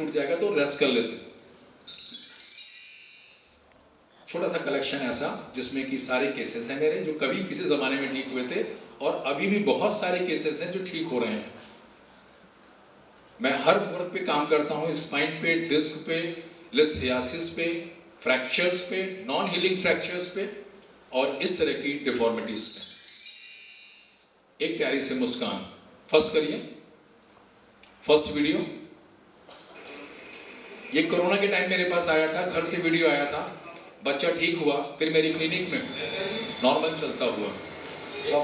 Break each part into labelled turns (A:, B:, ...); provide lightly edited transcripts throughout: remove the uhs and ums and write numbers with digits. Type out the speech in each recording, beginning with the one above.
A: टूट जाएगा तो रेस्ट कर लेते। छोटा सा कलेक्शन ऐसा जिसमें कि सारे केसेस हैं मेरे जो कभी किसी ज़माने में ठीक हुए थे और अभी भी बहुत सारे केसेस हैं जो ठीक हो रहे हैं। मैं हर वर्ग पे काम करता हूँ, स्पाइन पे, डिस्क पे, लिस्थियासिस पे, फ्रैक्चर्स पे, नॉन हीलिंग फ्रैक्चर्स पे और इस तरह की डिफॉर्मिटीज पे। एक प्यारी सी मुस्कान। फर्स्ट करिए, फर्स्ट वीडियो। ये कोरोना के टाइम मेरे पास आया था, घर से वीडियो आया था, बच्चा ठीक हुआ, फिर मेरी क्लिनिक में नॉर्मल चलता हुआ।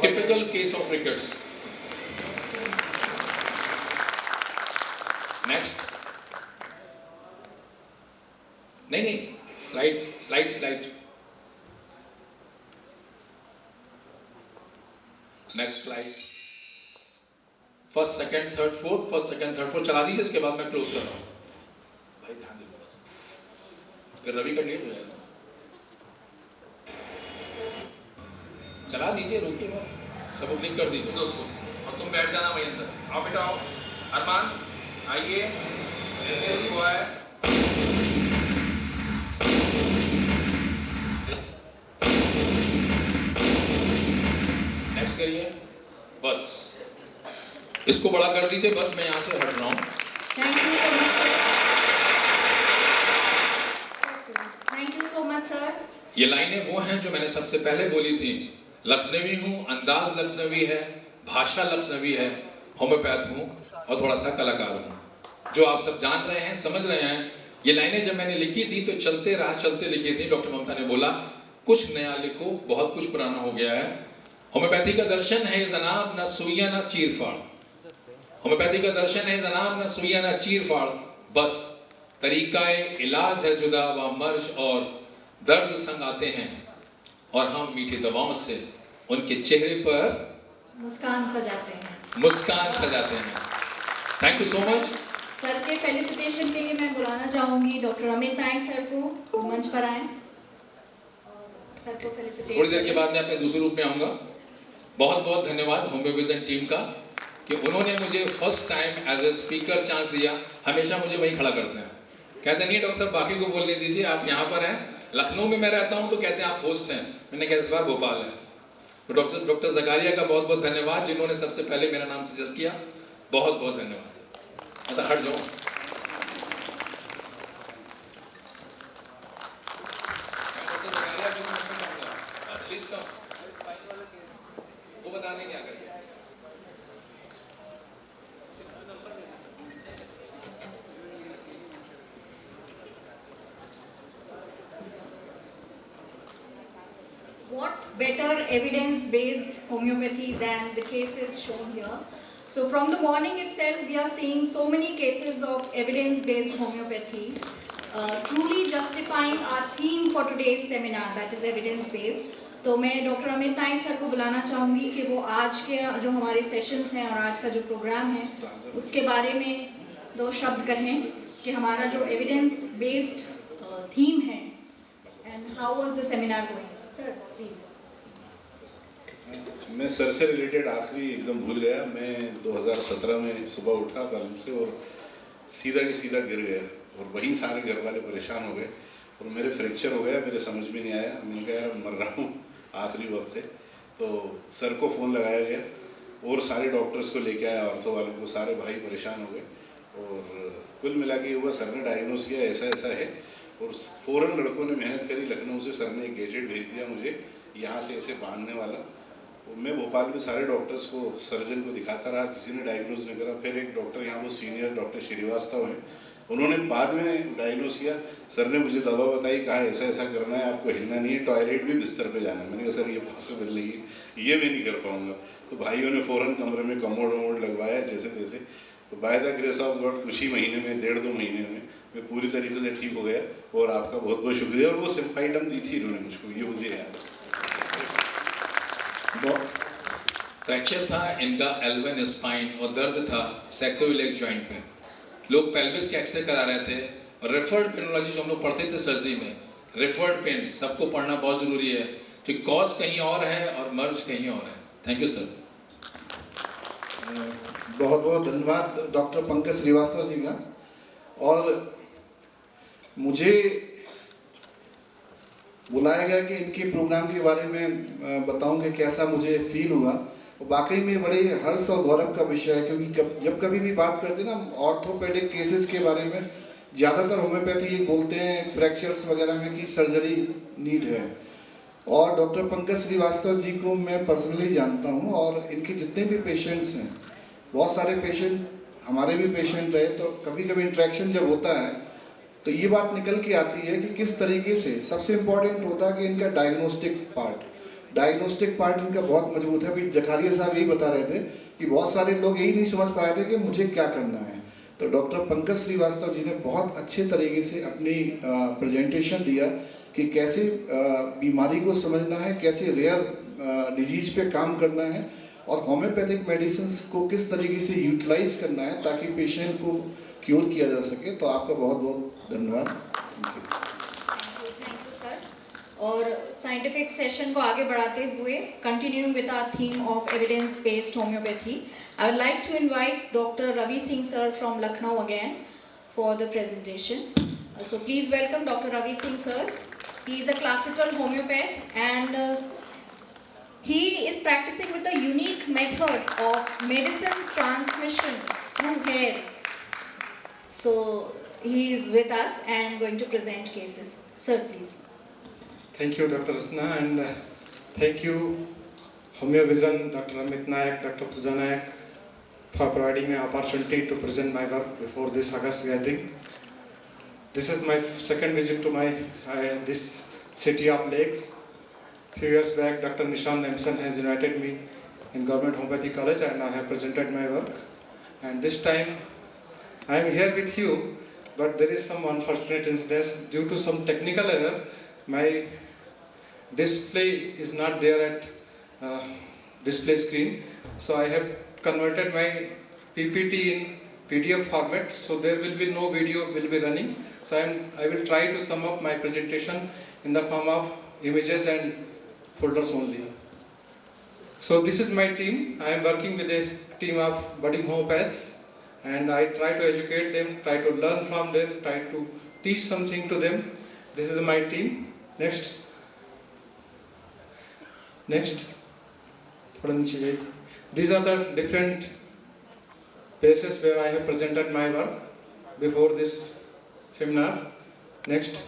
A: Typical case of rickets. Next. नहीं, slide. Next slide. First second third fourth चला दीजिए, इसके बाद मैं क्लोज कर रहा हूं। भाई ध्यान दीजिए, फिर रवि का लेट हो जाएगा। चला दीजिए, रोकिए, सब ओपनिंग कर दीजिए दोस्तों और तुम बैठ जाना वहीं अंदर। आओ बेटा आओ, अरमान आइए, हुआ है। नेक्स्ट करिए, बस इसको बड़ा कर दीजिए, बस मैं यहाँ से हट रहा हूँ।
B: Thank you so much sir. Thank you so much sir.
A: ये लाइनें वो हैं जो मैंने सबसे पहले बोली थी। लखनवी हूँ, अंदाज लखनवी है, भाषा लखनवी है, होम्योपैथ हूँ और थोड़ा सा कलाकार हूँ, जो आप सब जान रहे हैं, समझ रहे हैं। ये लाइनें जब मैंने लिखी थी तो चलते लिखी थी। डॉक्टर ममता ने बोला कुछ नया लिखो, बहुत कुछ पुराना हो गया है। होम्योपैथी का दर्शन है जनाब, न सुइया न चीर फाड़। होम्योपैथी का दर्शन है जनाब, न सुइया न चीर फाड़, बस तरीकाए इलाज है जुदा, व मर्ज और दर्द संग आते हैं और हम मीठी दवाओं से उनके चेहरे पर
B: मुस्कान सजाते हैं।
A: Thank you so much
B: sir के फेलिसिटेशन के लिए मैं बुलाना चाहूंगी डॉक्टर अमित नायक सर को मंच पर आए, सर को फेलिसिटेट।
A: थोड़ी देर के बाद मैं अपने दूसरे रूप में आऊंगा। बहुत बहुत धन्यवाद होम्योविजन टीम का कि उन्होंने मुझे first time as a speaker chance दिया। हमेशा मुझे वहीं खड़ा करते हैं, कहते नहीं डॉक्टर साहब बाकी को बोलने दीजिए, आप यहाँ पर हैं। लखनऊ में मैं रहता हूँ तो कहते हैं आप होस्ट हैं, मैंने कहा इस बार भोपाल है। तो डॉक्टर जकारिया का बहुत बहुत धन्यवाद जिन्होंने सबसे पहले मेरा नाम सजेस्ट किया। बहुत बहुत धन्यवाद। मतलब हट जाओ। वो बताने क्या करेंगे।
B: What better evidence-based homeopathy than the cases shown here? So from the morning itself, we are seeing so many cases of evidence-based homeopathy, truly justifying our theme for today's seminar, that is evidence-based. तो मैं doctor Amit नायक sir को बुलाना चाहूँगी कि वो आज के जो हमारे सेशंस हैं और आज का जो प्रोग्राम है उसके बारे में दो शब्द कहें कि हमारा जो evidence-based थीम है and how was the seminar going? Sir, please.
C: मैं सर से रिलेटेड आखिरी एकदम भूल गया। मैं 2017 में सुबह उठा पलंग से और सीधा के सीधा गिर गया और वहीं सारे घर वाले परेशान हो गए और मेरे फ्रैक्चर हो गया। मेरे समझ में नहीं आया, मैंने कहा यार मर रहा हूँ, आखिरी वक्त है। तो सर को फ़ोन लगाया गया और सारे डॉक्टर्स को लेके आया, ऑर्थो वालों को, सारे भाई परेशान हो गए और कुल मिला के हुआ सर ने डायग्नोस किया ऐसा ऐसा है और फ़ौरन लड़कों ने मेहनत करी। लखनऊ से सर ने एक गैजेट भेज दिया मुझे यहाँ से ऐसे बांधने वाला। मैं भोपाल में सारे डॉक्टर्स को, सर्जन को दिखाता रहा, किसी ने डायग्नोस नहीं करा। फिर एक डॉक्टर यहाँ वो सीनियर डॉक्टर श्रीवास्तव हैं, उन्होंने बाद में डायग्नोस किया। सर ने मुझे दवा बताई, कहा ऐसा ऐसा करना है, आपको हिलना नहीं है, टॉयलेट भी बिस्तर पे जाना है। मैंने कहा सर ये पॉसिबल नहीं है, ये मैं नहीं कर पाऊँगा। तो भाइयों ने फ़ौरन कमरे में कमोड वमोड लगवाया जैसे तैसे। तो by the grace of God कुछ ही महीने में, 1.5-2 महीने में मैं पूरी तरीके से ठीक हो गया। और आपका बहुत बहुत शुक्रिया। और वो सिम्फाइडम दी थी इन्होंने मुझको, ये मुझे याद है।
A: फ्रैक्चर था इनका एल्वन स्पाइन और दर्द था सैक्रोइलेग जॉइंट पे। लोग पेल्विस के एक्सरे करा रहे थे और रेफर्ड पेनोलॉजी जो हम लोग पढ़ते थे सर्जरी में, रेफर्ड पेन सबको पढ़ना बहुत ज़रूरी है कि कॉज कहीं और है और मर्ज कहीं और है। Thank you sir.
D: बहुत बहुत धन्यवाद डॉक्टर पंकज श्रीवास्तव जी का। और मुझे बुलाया गया कि इनके प्रोग्राम के बारे में बताऊं कि कैसा मुझे फील हुआ। और वाकई में बड़े हर्ष और गौरव का विषय है, क्योंकि जब कभी भी बात करते हैं ना ऑर्थोपेडिक केसेस के बारे में, ज़्यादातर होम्योपैथी ये बोलते हैं फ्रैक्चर्स वगैरह में कि सर्जरी नीड है। और डॉक्टर पंकज श्रीवास्तव जी को मैं पर्सनली जानता हूँ, और इनके जितने भी पेशेंट्स हैं, बहुत सारे पेशेंट हमारे भी पेशेंट रहे, तो कभी कभी इंट्रैक्शन जब होता है तो ये बात निकल के आती है कि किस तरीके से, सबसे इम्पॉर्टेंट होता है कि इनका डायग्नोस्टिक पार्ट इनका बहुत मजबूत है। अभी जखारिया साहब यही बता रहे थे कि बहुत सारे लोग यही नहीं समझ पाए थे कि मुझे क्या करना है। तो डॉक्टर पंकज श्रीवास्तव जी ने बहुत अच्छे तरीके से अपनी प्रेजेंटेशन दिया कि कैसे बीमारी को समझना है, कैसे रेयर डिजीज पे काम करना है, और होम्योपैथिक मेडिसिन को किस तरीके से यूटिलाइज करना है ताकि पेशेंट को क्योर किया जा सके। तो आपका बहुत बहुत धन्यवाद।
B: Thank you sir. और साइंटिफिक सेशन को आगे बढ़ाते हुए, continuing with our theme of evidence based homeopathy, I would like to invite doctor Ravi Singh sir from Lucknow again for the presentation. So please welcome Dr. Ravi Singh sir. He is a classical homeopath and he is practicing with a unique method of medicine transmission through hair. So he is with us and going to present cases. Sir, please.
E: Thank you, Dr. Rasna, and thank you, HomeoVision, Dr. Amit Nayak, Dr. Puja Nayak, for providing me opportunity to present my work before this August gathering. This is my second visit to this city of lakes. Few years back, Dr. Nishan Nemson has invited me in Government Homeopathy College, and I have presented my work. And this time, I am here with you, but there is some unfortunate incidents due to some technical error. My display is not there at display screen, so I have converted my PPT in PDF format, so there will be no video will be running. So I will try to sum up my presentation in the form of images and folders only. So this is my team. I am working with a team of budding homeopaths, and I try to educate them, try to learn from them, try to teach something to them. This is my team. Next. These are the different places where I have presented my work before this seminar. Next.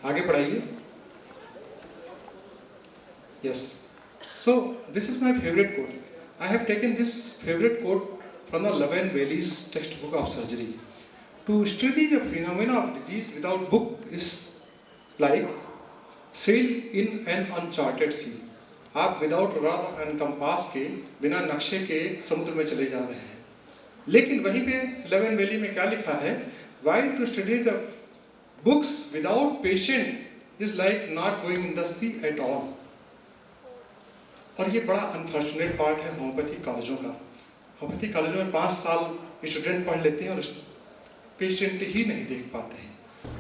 E: आगे पढ़ाइए. Yes. So this is my favorite quote. I have taken this favorite quote from the Love and Bailey's textbook of surgery. To study the phenomena of disease without book is like sail in an uncharted sea. आप without rod and compass के, बिना नक्शे के समुद्र में चले जा रहे हैं. लेकिन वहीं पे लव एंड वैली में क्या लिखा है? While to study the books without patient is like not going in the sea at all. और ये बड़ा अनफॉर्चुनेट पार्ट है होम्योपैथी कॉलेजों का. होम्योपैथी कॉलेजों में 5 साल स्टूडेंट पढ़ लेते हैं और पेशेंट ही नहीं देख पाते हैं.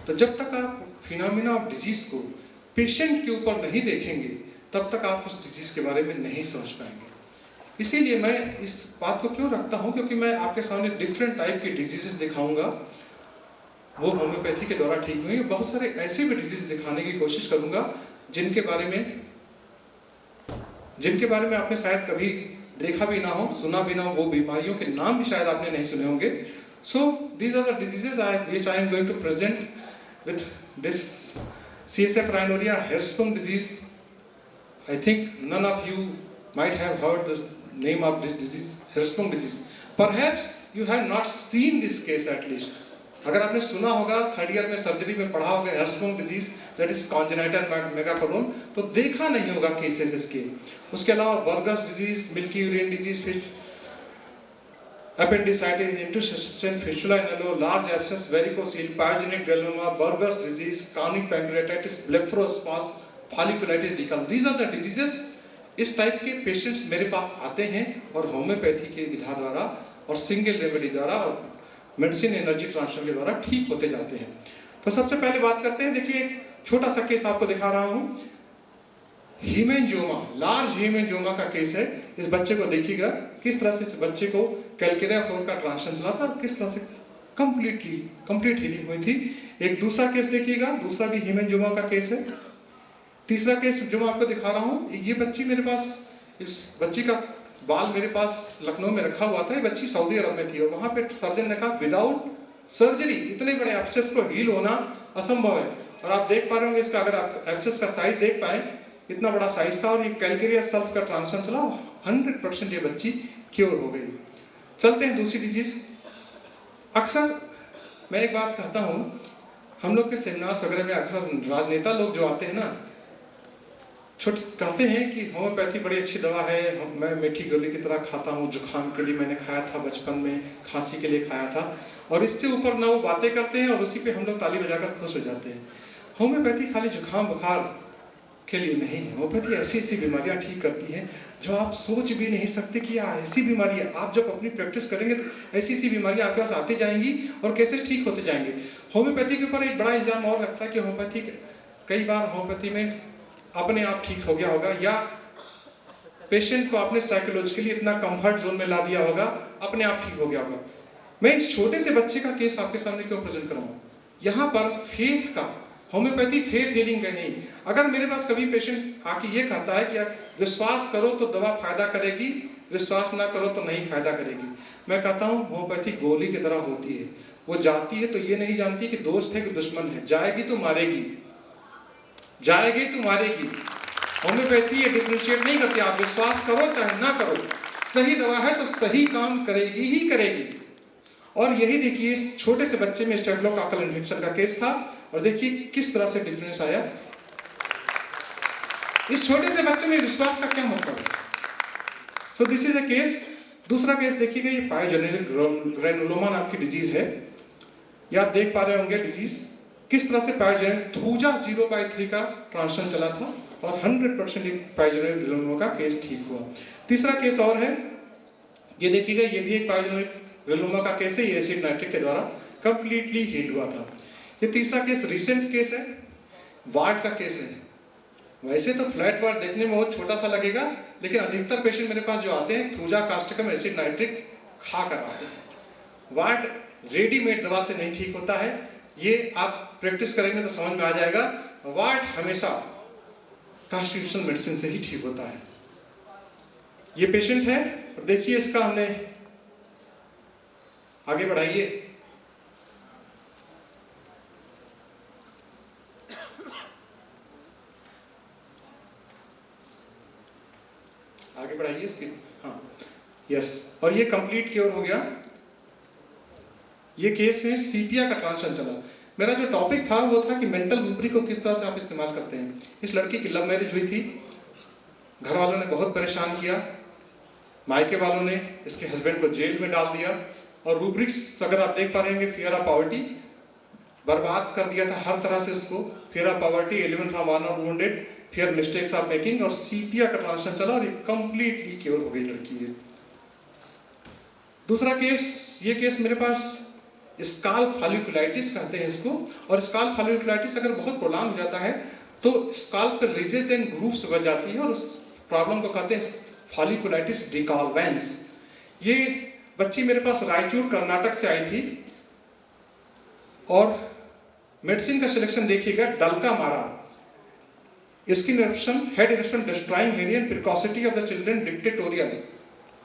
E: तो जब तक आप फिनोमिना ऑफ डिजीज को पेशेंट के ऊपर नहीं देखेंगे, तब तक आप उस डिजीज के बारे में नहीं समझ पाएंगे. इसीलिए मैं इस बात को क्यों रखता हूं, क्योंकि मैं आपके सामने डिफरेंट टाइप की डिजीजेस दिखाऊंगा, वो होम्योपैथी के द्वारा ठीक हुई. बहुत सारे ऐसे भी डिजीज दिखाने की कोशिश करूंगा जिनके बारे में आपने शायद कभी देखा भी ना हो, सुना भी ना हो, वो बीमारियों के नाम भी शायद आपने नहीं सुने होंगे. So these are the diseases which I am going to present with this CSF rhinorrhea, Hirschsprung disease. I think none of you might have heard the name of this disease, Hirschsprung disease. Perhaps you have not seen this case at least. अगर आपने सुना होगा, 3rd year में surgery में पढ़ा होगा Hirschsprung disease, that is congenital megacolon, तो देखा नहीं होगा केसेस इसके. उसके अलावा burgers disease, milky urine disease, फिर appendicitis, interstitial fistula in yellow, large abscess, varicocele, pyogenic granuloма, Burger's disease, chronic pancreatitis, blepharospasm, folliculitis decalvans. These are the diseases. इस type के पेशेंट्स मेरे पास आते हैं और होम्योपैथी के विधा द्वारा और सिंगल रेमेडी द्वारा और मेडिसिन एनर्जी ट्रांसफर के द्वारा ठीक होते जाते हैं. तो सबसे पहले बात करते हैं. देखिए एक छोटा सा केस आपको दिखा रहा हूँ. हीमेंजियोमा, लार्ज हीमेंजियोमा का केस है. इस बच्चे को देखिएगा किस तरह से इस बच्चे को कैलकेरिया फ्लोर का ट्रांसप्लांट चला था और किस तरह से कंप्लीट हीलिंग हुई थी। एक दूसरा केस देखिएगा, दूसरा भी हीमेंजियोमा का केस है। तीसरा केस जो मैं आपको दिखा रहा हूँ, ये बच्ची मेरे पास, इस बच्ची का बाल मेरे पास लखनऊ में रखा हुआ था। ये बच्ची सऊदी अरब में थी और वहाँ पे सर्जन ने कहा विदाउट सर्जरी इतने बड़े एब्सेस को हील होना असंभव है। और आप देख पा रहे होंगे इसका, अगर आप एब्सेस का साइज देख पाए, इतना बड़ा साइज था और ये कैलकेरिया सल्फ का ट्रांसप्लांट चला, 100% ये बच्ची क्योर हो गई। चलते हैं दूसरी डिजीज। अक्सर मैं एक बात कहता हूँ, हम लोग के सेमिनार्स वगैरह में अक्सर राजनेता लोग जो आते हैं ना, कहते हैं कि होम्योपैथी बड़ी अच्छी दवा है, मैं मीठी गोली की तरह खाता हूँ, जुकाम के लिए मैंने खाया था बचपन में, खांसी के लिए खाया था, और इससे ऊपर ना वो बातें करते हैं और उसी पे हम लोग ताली बजाकर खुश हो जाते हैं। होम्योपैथी खाली जुकाम बुखार के लिए नहीं है। होम्योपैथी ऐसी ऐसी बीमारियां ठीक करती हैं जो आप सोच भी नहीं सकते कि ऐसी बीमारी है। आप जब अपनी प्रैक्टिस करेंगे तो ऐसी ऐसी बीमारियां आपके पास आती जाएंगी और केसेस ठीक होते जाएंगे। होम्योपैथी के ऊपर एक बड़ा इल्जाम और लगता है कि होम्योपैथी, कई बार होम्योपैथी में अपने आप ठीक हो गया होगा या पेशेंट को आपने साइकोलॉजिकली इतना कंफर्ट जोन में ला दिया होगा, अपने आप ठीक हो गया होगा। मैं इस छोटे से बच्चे का केस आपके सामने क्यों प्रेजेंट करूँगा? यहाँ पर फेथ का, होम्योपैथी फेथ हीलिंग का ही। अगर मेरे पास कभी पेशेंट आके ये कहता है कि विश्वास करो तो दवा फायदा करेगी, विश्वास ना करो तो नहीं फायदा करेगी, मैं कहता हूँ होम्योपैथी गोली की तरह होती है। वो जाती है तो ये नहीं जानती कि दोस्त है कि दुश्मन है, जाएगी तो मारेगी, जाएगी तो मारेगी। होम्योपैथी ये डिफरेंशिएट नहीं करती, आप विश्वास करो चाहे ना करो, सही दवा है तो सही काम करेगी ही करेगी। और यही देखिए इस छोटे से बच्चे में स्टेफिलोकोकल इन्फेक्शन का केस था और देखिए किस तरह से डिफरेंस आया। इस छोटे से बच्चे में विश्वास का क्या मतलब है? So this is a case. दूसरा केस देखिएगा, ये पायोजेनेरिक ग्रैनुलोमा नाम की डिजीज है। ये आप देख पा रहे होंगे डिजीज किस तरह से पायोजेनिक थूजा 0/3 का ट्रांसप्लांट चला था और 100% पायोजेनिक ग्रैनुलोमा का केस ठीक हुआ। तीसरा केस और है, ये देखिएगा, ये भी एक पायोजेनिक ग्रैनुलोमा का केस है। ये एसिड नाइट्रिक के द्वारा कंप्लीटली हील हुआ था। ये तीसरा केस रिसेंट केस है, वार्ड का केस है। वैसे तो फ्लैट वार्ड देखने में बहुत छोटा सा लगेगा, लेकिन अधिकतर पेशेंट मेरे पास जो आते हैं थूजा कास्टिकम एसिड नाइट्रिक खा कर आते हैं। वार्ड रेडीमेड दवा से नहीं ठीक होता है, ये आप प्रैक्टिस करेंगे तो समझ में आ जाएगा। वार्ड हमेशा कॉन्स्टिट्यूशनल मेडिसिन से ही ठीक होता है। ये पेशेंट है और देखिए इसका, हमने आगे बढ़ाइए, आगे बढ़ाइए इसकी, हाँ यस, और ये कंप्लीट क्योर हो गया। ये केस में सीपिया का ट्रांसप्लांट चला। मेरा जो टॉपिक था वो था कि मेंटल रूब्रिक को किस तरह से आप इस्तेमाल करते हैं। इस लड़की की लव मैरिज हुई थी, घर वालों ने बहुत परेशान किया, मायके वालों ने इसके हस्बैंड को जेल में डाल दिया और रूब्रिक्स अगर आप देख पा रहे होंगे, फियर ऑफ पॉवर्टी बर्बाद कर दिया था हर तरह से उसको। Fear of poverty, element from one और wounded, fear mistakes of making, और सीपिया का ट्रांसप्लांट चला और ये कंप्लीटली क्योर हो गई लड़की है। दूसरा केस, ये केस मेरे पास स्काल फॉलिकुलाइटिस कहते हैं इसको, और स्काल फॉलिकुलाइटिस अगर बहुत प्रोलॉन्ग हो जाता है तो स्काल पर रिजेस एंड ग्रूव्स बन जाती है और उस प्रॉब्लम को कहते हैं फॉलिकुलाइटिस डिकॉल्वेंस। ये बच्ची मेरे पास रायचूर कर्नाटक से आई थी और मेडिसिन का सिलेक्शन देखिएगा, डलका मारा, skin eruption, head eruption, destroying हेरियन, precocity of the children, dictatorial.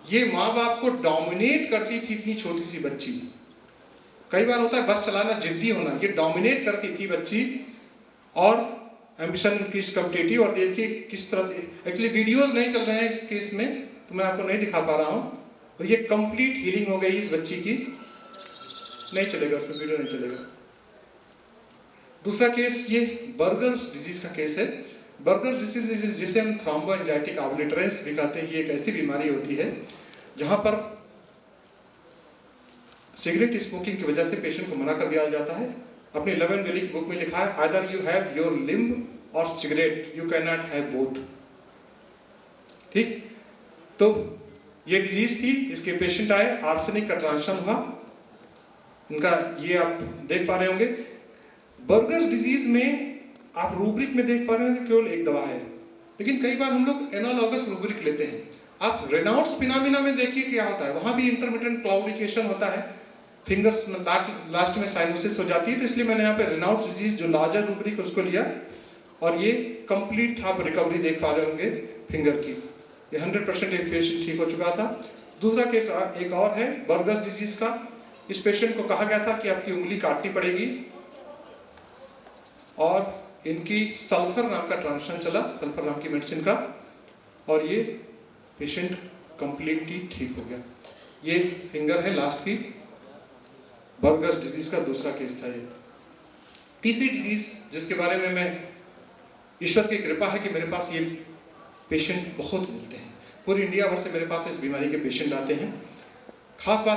E: ये माँ बाप को डोमिनेट करती थी इतनी छोटी सी बच्ची। कई बार होता है बस चलाना जिद्दी होना, ये डोमिनेट करती थी बच्ची और एम्बिशन इंक्रीज कॉम्पिटिटिव। और देखिए किस तरह से, एक्चुअली वीडियोस नहीं चल रहे हैं इस केस में तो मैं आपको नहीं दिखा पा रहा हूँ। और ये कंप्लीट हीलिंग हो गई इस बच्ची की, नहीं चलेगा उसमें वीडियो नहीं चलेगा। दूसरा केस ये बर्गर्स डिजीज का केस है। बर्गर्स डिजीज जिसे हम थ्रोम्बोएंजाइटिक ऑब्लिटरेंस भी कहते हैं, ये एक ऐसी बीमारी होती है जहाँ पर सिगरेट स्मोकिंग की वजह से पेशेंट को मना कर दिया जाता है। अपनी लव एंड वेली की बुक में लिखा है, either you have your limb or cigarette, you can not have both. ठीक, तो ये डिजीज थी, इसके पेशेंट आए, आर्सेनिक का ट्रांसप्लांट हुआ इनका, ये आप देख पा रहे होंगे। बर्गर्स डिजीज में आप रूब्रिक में देख पा रहे हैं केवल एक दवा है, लेकिन कई बार हम लोग एनालॉगस रूब्रिक लेते हैं आप रेनाउट्स फिनोमेना में देखिए क्या होता है, वहाँ भी इंटरमिटेंट क्लाउडिकेशन होता है, फिंगर्स में लास्ट में साइनोसिस हो जाती है। तो इसलिए मैंने यहाँ पे रेनाउट्स डिजीज जो लार्जर रूब्रिक उसको लिया, और ये कंप्लीट आप रिकवरी देख पा रहे होंगे फिंगर की। ये 100% एक पेशेंट ठीक हो चुका था। दूसरा केस एक और है बर्गस डिजीज का। इस पेशेंट को कहा गया था कि आपकी उंगली काटनी पड़ेगी, और इनकी सल्फर नाम का ट्रांसफर चला, सल्फर नाम की मेडिसिन का, और ये पेशेंट कंप्लीटली ठीक हो गया। ये फिंगर है लास्ट की बर्गस डिजीज का दूसरा केस था। ये तीसरी डिजीज जिसके बारे में मैं, ईश्वर की कृपा है कि मेरे पास ये पेशेंट बहुत मिलते हैं, पूरी इंडिया भर से मेरे पास इस बीमारी के पेशेंट आते हैं। खास बात